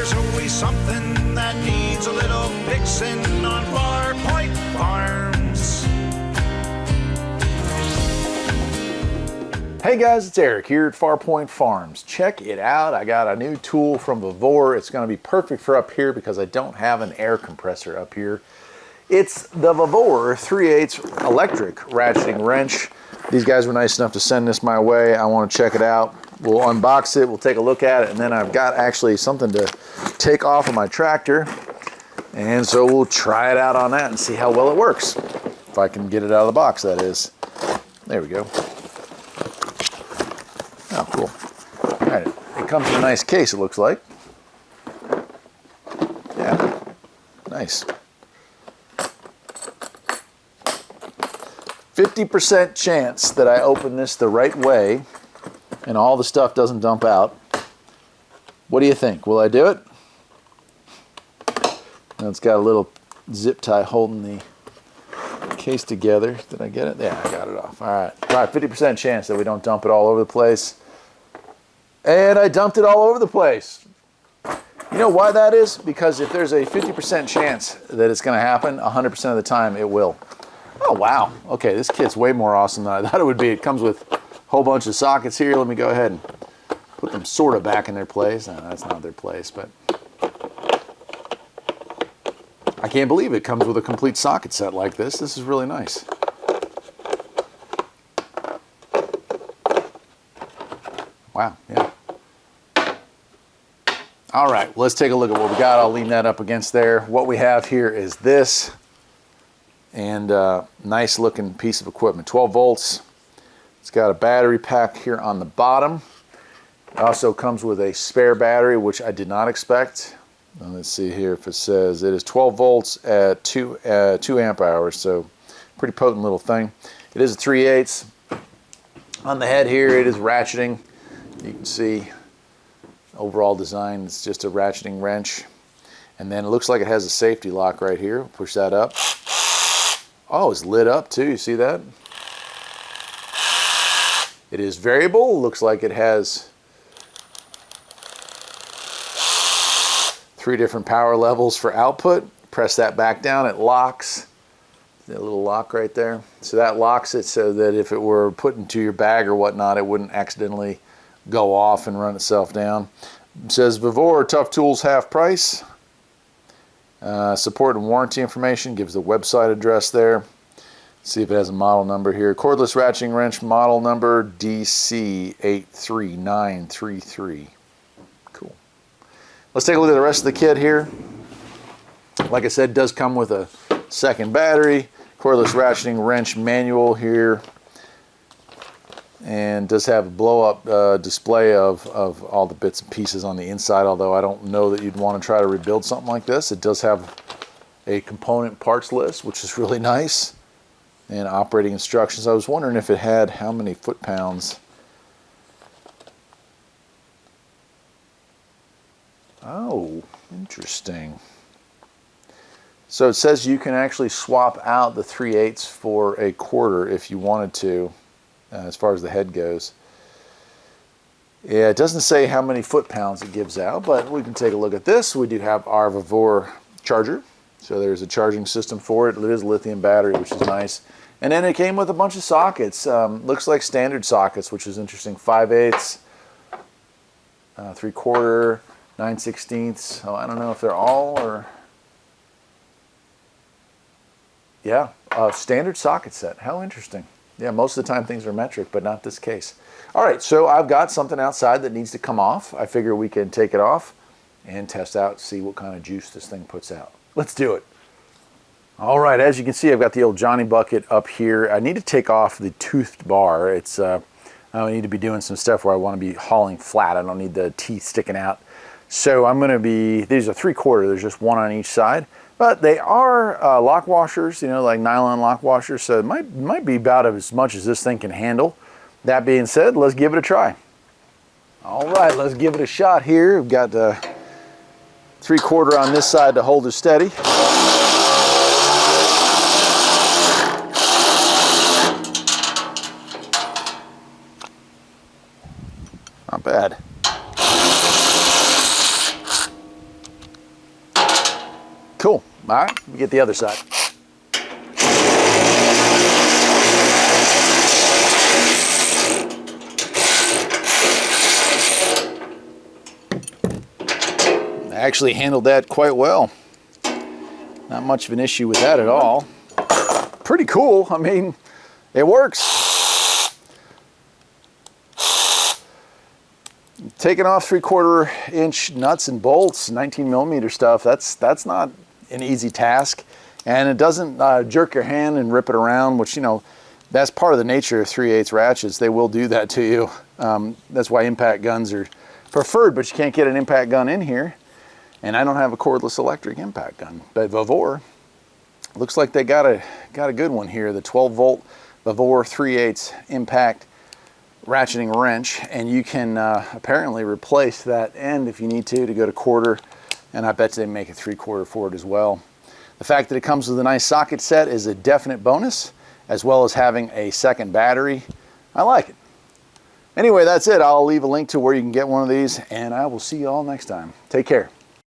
there's always something that needs a little fixing on Farpoint Farms. Hey guys, it's Eric here at Farpoint Farms. Check it out. I got a new tool from Vavor. It's going to be perfect for up here because I don't have an air compressor up here. It's the Vavor 3/8 electric ratcheting wrench. These guys were nice enough to send this my way. I want to check it out. We'll unbox it, we'll take a look at it, and then I've got actually something to take off of my tractor. And so we'll try it out on that and see how well it works. If I can get it out of the box, that is. There we go. Oh, cool. All right, it comes in a nice case, it looks like. Yeah, nice. 50% chance that I open this the right way and all the stuff doesn't dump out. What do you think? Will I do it? Now it's got a little zip tie holding the case together. Did I get it? Yeah, I got it off. All right. All right, 50% chance that we don't dump it all over the place. And I dumped it all over the place. You know why that is? Because if there's a 50% chance that it's going to happen, 100% of the time it will. Oh, wow. Okay, this kit's way more awesome than I thought it would be. It comes with a whole bunch of sockets here. Let me go ahead and put them sort of back in their place. No, that's not their place, but I can't believe it comes with a complete socket set like this. This is really nice. Wow, yeah. All right, let's take a look at what we got. I'll lean that up against there. What we have here is this. And nice looking piece of equipment, 12 volts. It's got a battery pack here on the bottom. It also comes with a spare battery, which I did not expect. And let's see here if it says it is 12 volts at 2 amp hours, so pretty potent little thing. It is a 3/8. On the head here, it is ratcheting. You can see overall design, it's just a ratcheting wrench. And then it looks like it has a safety lock right here. Push that up. Oh, it's lit up too, you see that? It is variable, looks like it has 3 different power levels for output. Press that back down, it locks. That little lock right there. So that locks it so that if it were put into your bag or whatnot, it wouldn't accidentally go off and run itself down. It says Vavor, tough tools, half price. Support and warranty information, gives the website address there. See if it has a model number here. Cordless ratcheting wrench, model number DC83933. Cool. Let's take a look at the rest of the kit here. Like I said, it does come with a second battery, cordless ratcheting wrench manual here, and does have a blow-up display of all the bits and pieces on the inside, although I don't know that you'd want to try to rebuild something like this. It does have a component parts list, which is really nice, and operating instructions. I was wondering if it had how many foot-pounds. Oh, interesting. So it says you can actually swap out the 3/8 for a quarter if you wanted to. As far as the head goes. Yeah, it doesn't say how many foot-pounds it gives out, but we can take a look at this. We do have our Vavor charger, so there's a charging system for it. It is lithium battery, which is nice. And then it came with a bunch of sockets. Looks like standard sockets, which is interesting. 5/8, 3/4, 9/16. So I don't know if they're all or... Yeah, standard socket set. How interesting. Yeah, most of the time things are metric, but not this case. All right, so I've got something outside that needs to come off. I figure we can take it off and test out, see what kind of juice this thing puts out. Let's do it. All right, as you can see, I've got the old Johnny bucket up here. I need to take off the toothed bar. It's I need to be doing some stuff where I want to be hauling flat. I don't need the teeth sticking out. So I'm going to be, these are 3/4, there's just one on each side. But they are lock washers, you know, like nylon lock washers, so it might be about as much as this thing can handle. That being said, let's give it a try. All right, let's give it a shot here. We've got 3/4 on this side to hold it steady. Not bad. Cool. All right, we get the other side. I actually handled that quite well. Not much of an issue with that at all. Pretty cool. I mean, it works. Taking off 3/4 inch nuts and bolts, 19mm stuff, that's not an easy task. And it doesn't jerk your hand and rip it around, which, you know, that's part of the nature of 3/8 ratchets. They will do that to you. That's why impact guns are preferred, but you can't get an impact gun in here. And I don't have a cordless electric impact gun. But Vavor, looks like they got a good one here. The 12-volt Vavor 3/8 impact ratcheting wrench. And you can apparently replace that end if you need to go to 1/4. And I bet they make a 3/4 for it as well. The fact that it comes with a nice socket set is a definite bonus, as well as having a second battery. I like it. Anyway, that's it. I'll leave a link to where you can get one of these, and I will see you all next time. Take care.